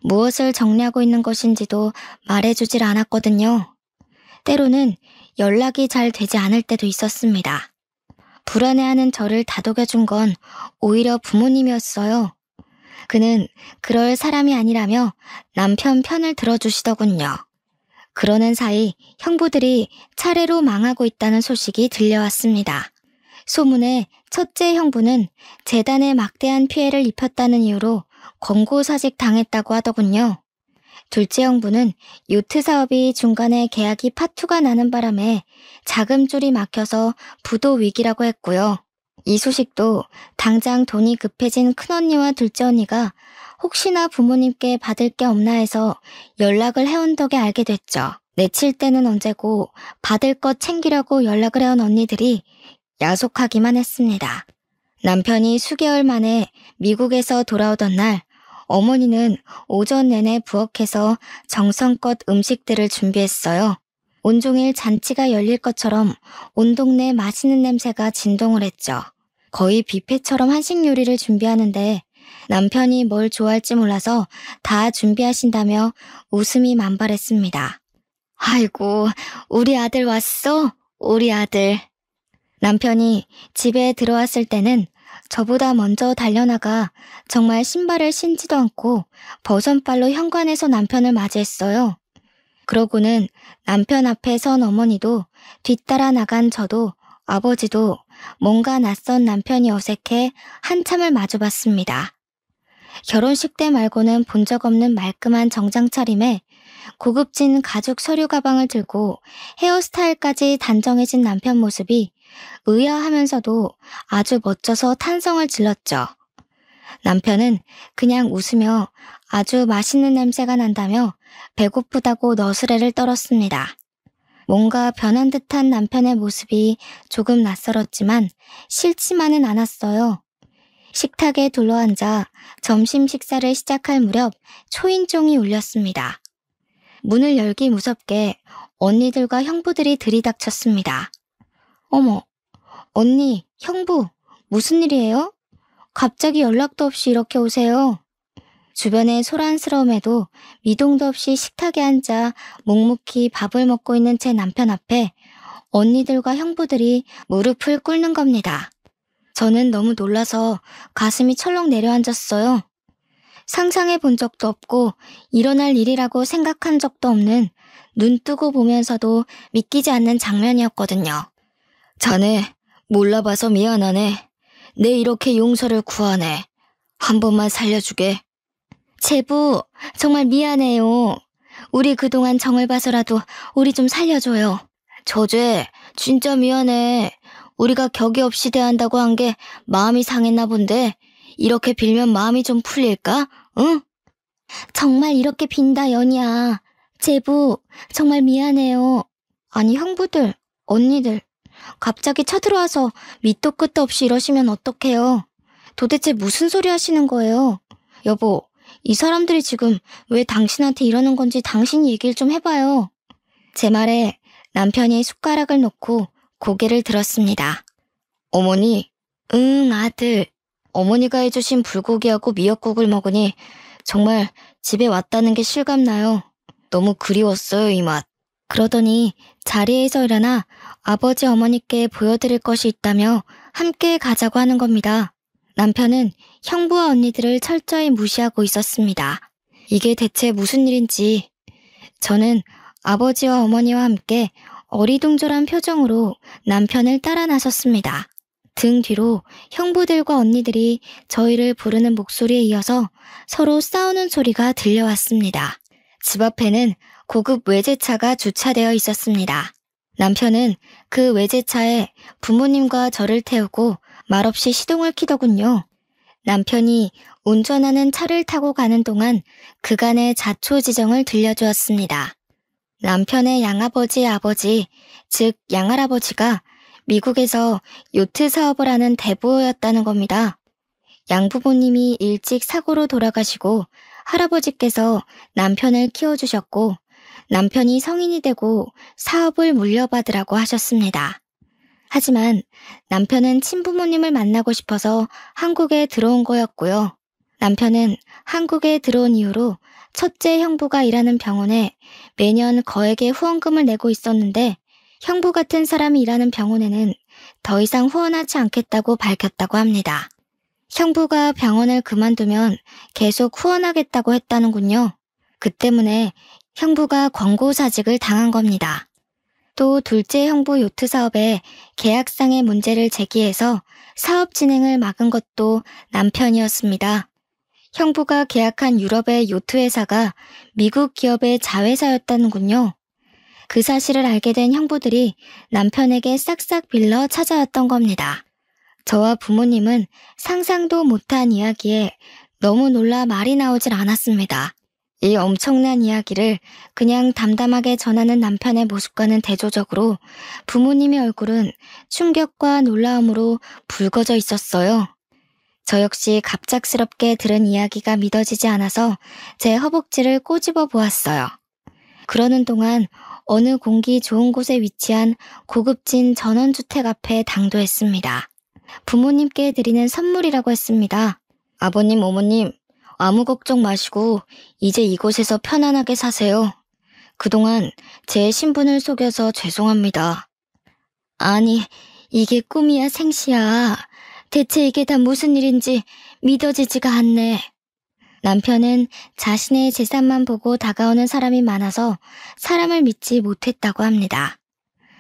무엇을 정리하고 있는 것인지도 말해주질 않았거든요. 때로는 연락이 잘 되지 않을 때도 있었습니다. 불안해하는 저를 다독여준 건 오히려 부모님이었어요. 그는 그럴 사람이 아니라며 남편 편을 들어주시더군요. 그러는 사이 형부들이 차례로 망하고 있다는 소식이 들려왔습니다. 소문에 첫째 형부는 재단에 막대한 피해를 입혔다는 이유로 권고사직 당했다고 하더군요. 둘째 형부는 요트 사업이 중간에 계약이 파투가 나는 바람에 자금줄이 막혀서 부도 위기라고 했고요. 이 소식도 당장 돈이 급해진 큰언니와 둘째 언니가 혹시나 부모님께 받을 게 없나 해서 연락을 해온 덕에 알게 됐죠. 내칠 때는 언제고 받을 것 챙기려고 연락을 해온 언니들이 야속하기만 했습니다. 남편이 수개월 만에 미국에서 돌아오던 날 어머니는 오전 내내 부엌에서 정성껏 음식들을 준비했어요. 온종일 잔치가 열릴 것처럼 온 동네 맛있는 냄새가 진동을 했죠. 거의 뷔페처럼 한식 요리를 준비하는데 남편이 뭘 좋아할지 몰라서 다 준비하신다며 웃음이 만발했습니다. 아이고, 우리 아들 왔어? 우리 아들. 남편이 집에 들어왔을 때는 저보다 먼저 달려나가 정말 신발을 신지도 않고 버선발로 현관에서 남편을 맞이했어요. 그러고는 남편 앞에 선 어머니도 뒤따라 나간 저도 아버지도 뭔가 낯선 남편이 어색해 한참을 마주봤습니다. 결혼식 때 말고는 본 적 없는 말끔한 정장 차림에 고급진 가죽 서류 가방을 들고 헤어스타일까지 단정해진 남편 모습이 의아하면서도 아주 멋져서 탄성을 질렀죠. 남편은 그냥 웃으며 아주 맛있는 냄새가 난다며 배고프다고 너스레를 떨었습니다. 뭔가 변한 듯한 남편의 모습이 조금 낯설었지만 싫지만은 않았어요. 식탁에 둘러앉아 점심 식사를 시작할 무렵 초인종이 울렸습니다. 문을 열기 무섭게 언니들과 형부들이 들이닥쳤습니다. 어머, 언니, 형부, 무슨 일이에요? 갑자기 연락도 없이 이렇게 오세요. 주변의 소란스러움에도 미동도 없이 식탁에 앉아 묵묵히 밥을 먹고 있는 제 남편 앞에 언니들과 형부들이 무릎을 꿇는 겁니다. 저는 너무 놀라서 가슴이 철렁 내려앉았어요. 상상해 본 적도 없고 일어날 일이라고 생각한 적도 없는 눈 뜨고 보면서도 믿기지 않는 장면이었거든요. 자네, 몰라봐서 미안하네. 내 이렇게 용서를 구하네. 한 번만 살려주게. 제부, 정말 미안해요. 우리 그동안 정을 봐서라도 우리 좀 살려줘요. 저죄, 진짜 미안해. 우리가 격이 없이 대한다고 한 게 마음이 상했나 본데 이렇게 빌면 마음이 좀 풀릴까? 응? 정말 이렇게 빈다 연이야. 제부, 정말 미안해요. 아니 형부들, 언니들, 갑자기 쳐들어와서 밑도 끝도 없이 이러시면 어떡해요. 도대체 무슨 소리 하시는 거예요? 여보, 이 사람들이 지금 왜 당신한테 이러는 건지 당신이 얘기를 좀 해봐요. 제 말에 남편이 숟가락을 놓고 고개를 들었습니다. 어머니, 응 아들. 어머니가 해주신 불고기하고 미역국을 먹으니 정말 집에 왔다는 게 실감나요. 너무 그리웠어요, 이 맛. 그러더니 자리에서 일어나 아버지 어머니께 보여드릴 것이 있다며 함께 가자고 하는 겁니다. 남편은 형부와 언니들을 철저히 무시하고 있었습니다. 이게 대체 무슨 일인지. 저는 아버지와 어머니와 함께 어리둥절한 표정으로 남편을 따라 나섰습니다. 등 뒤로 형부들과 언니들이 저희를 부르는 목소리에 이어서 서로 싸우는 소리가 들려왔습니다. 집 앞에는 고급 외제차가 주차되어 있었습니다. 남편은 그 외제차에 부모님과 저를 태우고 말없이 시동을 키더군요. 남편이 운전하는 차를 타고 가는 동안 그간의 자초지정을 들려주었습니다. 남편의 양아버지 아버지, 즉 양할아버지가 미국에서 요트 사업을 하는 대부호였다는 겁니다. 양부모님이 일찍 사고로 돌아가시고 할아버지께서 남편을 키워주셨고 남편이 성인이 되고 사업을 물려받으라고 하셨습니다. 하지만 남편은 친부모님을 만나고 싶어서 한국에 들어온 거였고요. 남편은 한국에 들어온 이후로 첫째 형부가 일하는 병원에 매년 거액의 후원금을 내고 있었는데 형부 같은 사람이 일하는 병원에는 더 이상 후원하지 않겠다고 밝혔다고 합니다. 형부가 병원을 그만두면 계속 후원하겠다고 했다는군요. 그 때문에 형부가 권고사직을 당한 겁니다. 또 둘째 형부 요트 사업에 계약상의 문제를 제기해서 사업 진행을 막은 것도 남편이었습니다. 형부가 계약한 유럽의 요트 회사가 미국 기업의 자회사였다는군요. 그 사실을 알게 된 형부들이 남편에게 싹싹 빌러 찾아왔던 겁니다. 저와 부모님은 상상도 못한 이야기에 너무 놀라 말이 나오질 않았습니다. 이 엄청난 이야기를 그냥 담담하게 전하는 남편의 모습과는 대조적으로 부모님의 얼굴은 충격과 놀라움으로 붉어져 있었어요. 저 역시 갑작스럽게 들은 이야기가 믿어지지 않아서 제 허벅지를 꼬집어 보았어요. 그러는 동안 어느 공기 좋은 곳에 위치한 고급진 전원주택 앞에 당도했습니다. 부모님께 드리는 선물이라고 했습니다. 아버님, 어머님, 아무 걱정 마시고 이제 이곳에서 편안하게 사세요. 그동안 제 신분을 속여서 죄송합니다. 아니, 이게 꿈이야 생시야. 대체 이게 다 무슨 일인지 믿어지지가 않네. 남편은 자신의 재산만 보고 다가오는 사람이 많아서 사람을 믿지 못했다고 합니다.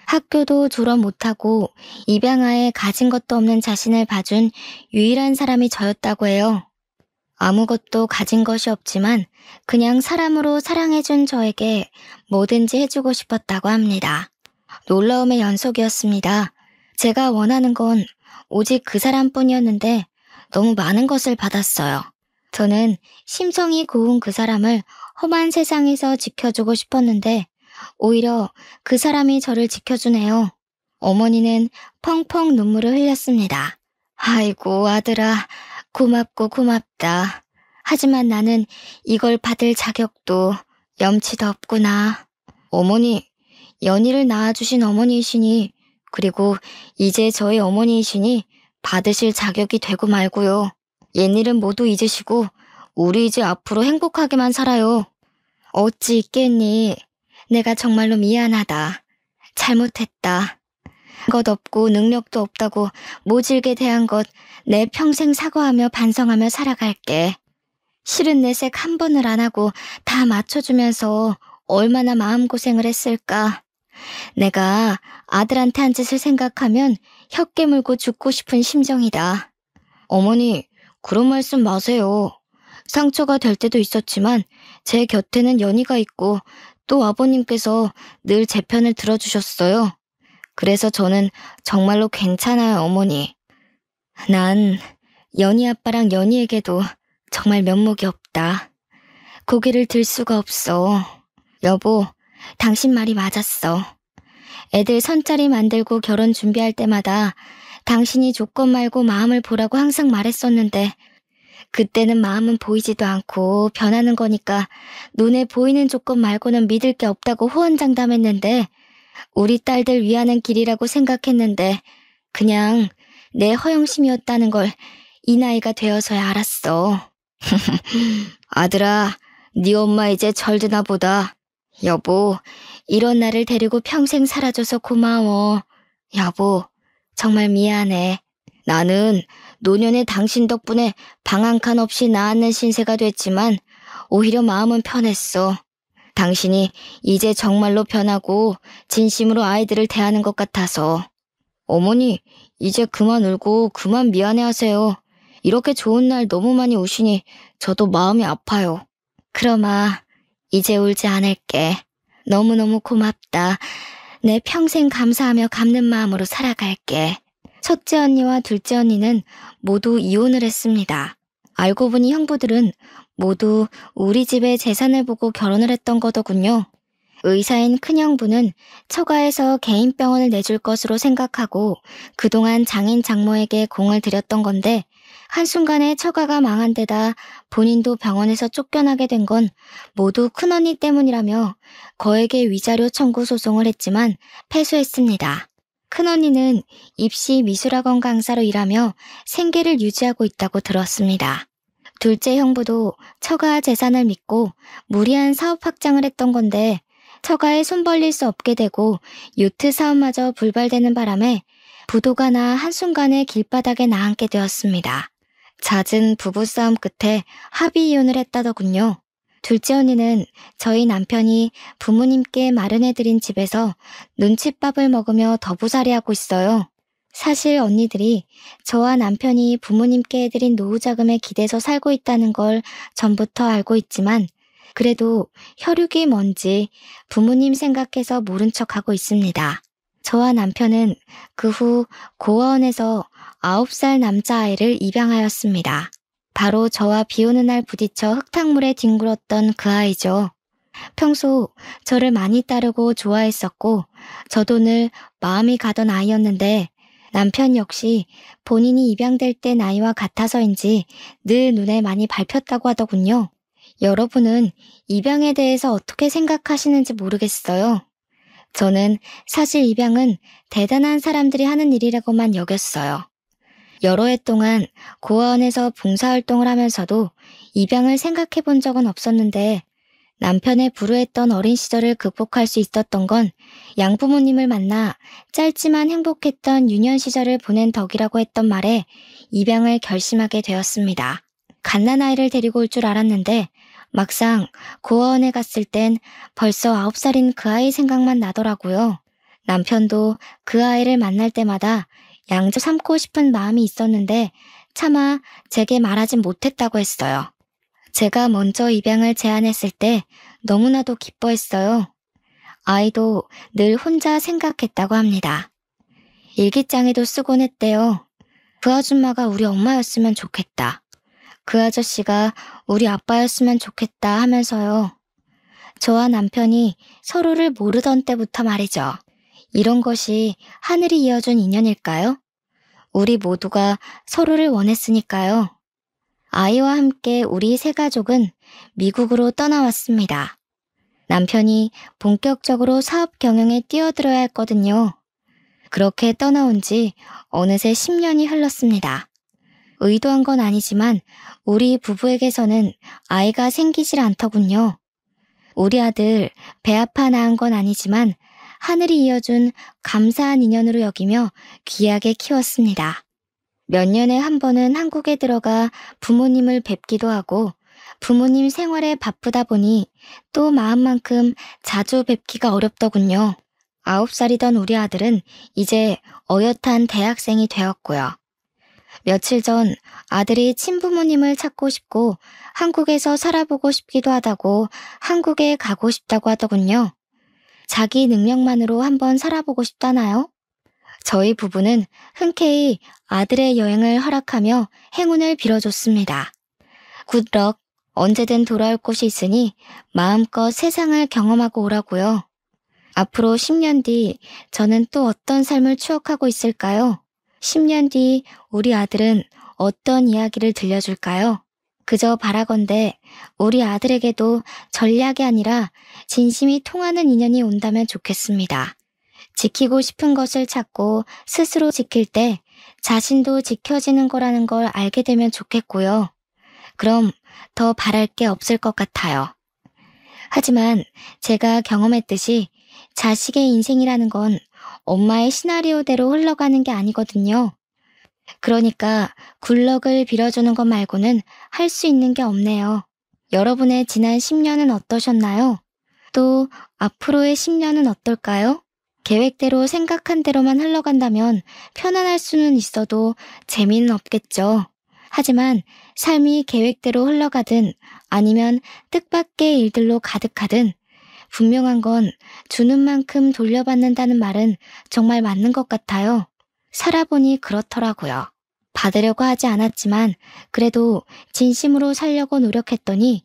학교도 졸업 못하고 입양아에 가진 것도 없는 자신을 봐준 유일한 사람이 저였다고 해요. 아무것도 가진 것이 없지만 그냥 사람으로 사랑해준 저에게 뭐든지 해주고 싶었다고 합니다. 놀라움의 연속이었습니다. 제가 원하는 건 오직 그 사람뿐이었는데 너무 많은 것을 받았어요. 저는 심성이 고운 그 사람을 험한 세상에서 지켜주고 싶었는데 오히려 그 사람이 저를 지켜주네요. 어머니는 펑펑 눈물을 흘렸습니다. 아이고 아들아, 고맙고 고맙다. 하지만 나는 이걸 받을 자격도 염치도 없구나. 어머니, 연희를 낳아주신 어머니이시니 그리고 이제 저의 어머니이시니 받으실 자격이 되고 말고요. 옛일은 모두 잊으시고 우리 이제 앞으로 행복하게만 살아요. 어찌 있겠니? 내가 정말로 미안하다. 잘못했다. 것 없고 능력도 없다고 모질게 대한 것 내 평생 사과하며 반성하며 살아갈게. 싫은 내색 한 번을 안 하고 다 맞춰주면서 얼마나 마음고생을 했을까. 내가 아들한테 한 짓을 생각하면 혀 깨물고 죽고 싶은 심정이다. 어머니, 그런 말씀 마세요. 상처가 될 때도 있었지만 제 곁에는 연희가 있고 또 아버님께서 늘 제 편을 들어주셨어요. 그래서 저는 정말로 괜찮아요, 어머니. 난 연희 아빠랑 연희에게도 정말 면목이 없다. 고개를 들 수가 없어. 여보, 당신 말이 맞았어. 애들 선자리 만들고 결혼 준비할 때마다 당신이 조건 말고 마음을 보라고 항상 말했었는데 그때는 마음은 보이지도 않고 변하는 거니까 눈에 보이는 조건 말고는 믿을 게 없다고 호언장담했는데 우리 딸들 위하는 길이라고 생각했는데 그냥 내 허영심이었다는 걸 이 나이가 되어서야 알았어. 아들아, 네 엄마 이제 절드나 보다. 여보, 이런 나를 데리고 평생 살아줘서 고마워. 여보, 정말 미안해. 나는 노년의 당신 덕분에 방 한 칸 없이 낳았는 신세가 됐지만 오히려 마음은 편했어. 당신이 이제 정말로 변하고 진심으로 아이들을 대하는 것 같아서. 어머니, 이제 그만 울고 그만 미안해하세요. 이렇게 좋은 날 너무 많이 우시니 저도 마음이 아파요. 그럼아, 이제 울지 않을게. 너무너무 고맙다. 내 평생 감사하며 갚는 마음으로 살아갈게. 첫째 언니와 둘째 언니는 모두 이혼을 했습니다. 알고 보니 형부들은 모두 우리 집의 재산을 보고 결혼을 했던 거더군요. 의사인 큰형부는 처가에서 개인 병원을 내줄 것으로 생각하고 그동안 장인 장모에게 공을 들였던 건데 한순간에 처가가 망한 데다 본인도 병원에서 쫓겨나게 된 건 모두 큰언니 때문이라며 거액의 위자료 청구 소송을 했지만 패소했습니다. 큰언니는 입시 미술학원 강사로 일하며 생계를 유지하고 있다고 들었습니다. 둘째 형부도 처가 재산을 믿고 무리한 사업 확장을 했던 건데 처가에 손 벌릴 수 없게 되고 요트 사업마저 불발되는 바람에 부도가 나 한순간에 길바닥에 나앉게 되었습니다. 잦은 부부싸움 끝에 합의 이혼을 했다더군요. 둘째 언니는 저희 남편이 부모님께 마련해드린 집에서 눈칫밥을 먹으며 더부살이하고 있어요. 사실 언니들이 저와 남편이 부모님께 해드린 노후자금에 기대서 살고 있다는 걸 전부터 알고 있지만 그래도 혈육이 뭔지 부모님 생각해서 모른 척하고 있습니다. 저와 남편은 그 후 고아원에서 9살 남자아이를 입양하였습니다. 바로 저와 비 오는 날 부딪혀 흙탕물에 뒹굴었던 그 아이죠. 평소 저를 많이 따르고 좋아했었고 저도 늘 마음이 가던 아이였는데 남편 역시 본인이 입양될 때 나이와 같아서인지 늘 눈에 많이 밟혔다고 하더군요. 여러분은 입양에 대해서 어떻게 생각하시는지 모르겠어요. 저는 사실 입양은 대단한 사람들이 하는 일이라고만 여겼어요. 여러 해 동안 고아원에서 봉사활동을 하면서도 입양을 생각해 본 적은 없었는데 남편의 불우했던 어린 시절을 극복할 수 있었던 건 양부모님을 만나 짧지만 행복했던 유년 시절을 보낸 덕이라고 했던 말에 입양을 결심하게 되었습니다. 갓난아이를 데리고 올 줄 알았는데 막상 고아원에 갔을 땐 벌써 9살인 그 아이 생각만 나더라고요. 남편도 그 아이를 만날 때마다 양자 삼고 싶은 마음이 있었는데 차마 제게 말하진 못했다고 했어요. 제가 먼저 입양을 제안했을 때 너무나도 기뻐했어요. 아이도 늘 혼자 생각했다고 합니다. 일기장에도 쓰곤 했대요. 그 아줌마가 우리 엄마였으면 좋겠다. 그 아저씨가 우리 아빠였으면 좋겠다 하면서요. 저와 남편이 서로를 모르던 때부터 말이죠. 이런 것이 하늘이 이어준 인연일까요? 우리 모두가 서로를 원했으니까요. 아이와 함께 우리 세 가족은 미국으로 떠나왔습니다. 남편이 본격적으로 사업 경영에 뛰어들어야 했거든요. 그렇게 떠나온 지 어느새 10년이 흘렀습니다. 의도한 건 아니지만 우리 부부에게서는 아이가 생기질 않더군요. 우리 아들 배 아파 낳은 건 아니지만 하늘이 이어준 감사한 인연으로 여기며 귀하게 키웠습니다. 몇 년에 한 번은 한국에 들어가 부모님을 뵙기도 하고 부모님 생활에 바쁘다 보니 또 마음만큼 자주 뵙기가 어렵더군요. 9살이던 우리 아들은 이제 어엿한 대학생이 되었고요. 며칠 전 아들이 친부모님을 찾고 싶고 한국에서 살아보고 싶기도 하다고 한국에 가고 싶다고 하더군요. 자기 능력만으로 한번 살아보고 싶다나요? 저희 부부는 흔쾌히 아들의 여행을 허락하며 행운을 빌어줬습니다. 굿럭, 언제든 돌아올 곳이 있으니 마음껏 세상을 경험하고 오라고요. 앞으로 10년 뒤 저는 또 어떤 삶을 추억하고 있을까요? 10년 뒤 우리 아들은 어떤 이야기를 들려줄까요? 그저 바라건대 우리 아들에게도 전략이 아니라 진심이 통하는 인연이 온다면 좋겠습니다. 지키고 싶은 것을 찾고 스스로 지킬 때 자신도 지켜지는 거라는 걸 알게 되면 좋겠고요. 그럼 더 바랄 게 없을 것 같아요. 하지만 제가 경험했듯이 자식의 인생이라는 건 엄마의 시나리오대로 흘러가는 게 아니거든요. 그러니까 굴럭을 빌어주는 것 말고는 할 수 있는 게 없네요. 여러분의 지난 10년은 어떠셨나요? 또 앞으로의 10년은 어떨까요? 계획대로 생각한 대로만 흘러간다면 편안할 수는 있어도 재미는 없겠죠. 하지만 삶이 계획대로 흘러가든 아니면 뜻밖의 일들로 가득하든 분명한 건 주는 만큼 돌려받는다는 말은 정말 맞는 것 같아요. 살아보니 그렇더라고요. 받으려고 하지 않았지만 그래도 진심으로 살려고 노력했더니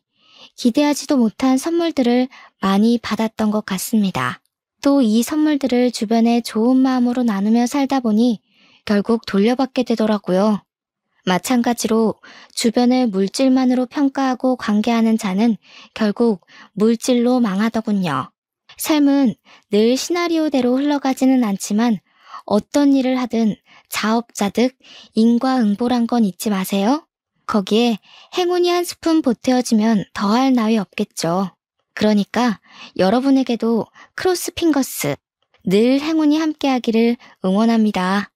기대하지도 못한 선물들을 많이 받았던 것 같습니다. 또 이 선물들을 주변에 좋은 마음으로 나누며 살다 보니 결국 돌려받게 되더라고요. 마찬가지로 주변을 물질만으로 평가하고 관계하는 자는 결국 물질로 망하더군요. 삶은 늘 시나리오대로 흘러가지는 않지만 어떤 일을 하든 자업자득 인과응보란 건 잊지 마세요. 거기에 행운이 한 스푼 보태어지면 더할 나위 없겠죠. 그러니까 여러분에게도 크로스핑거스 늘 행운이 함께하기를 응원합니다.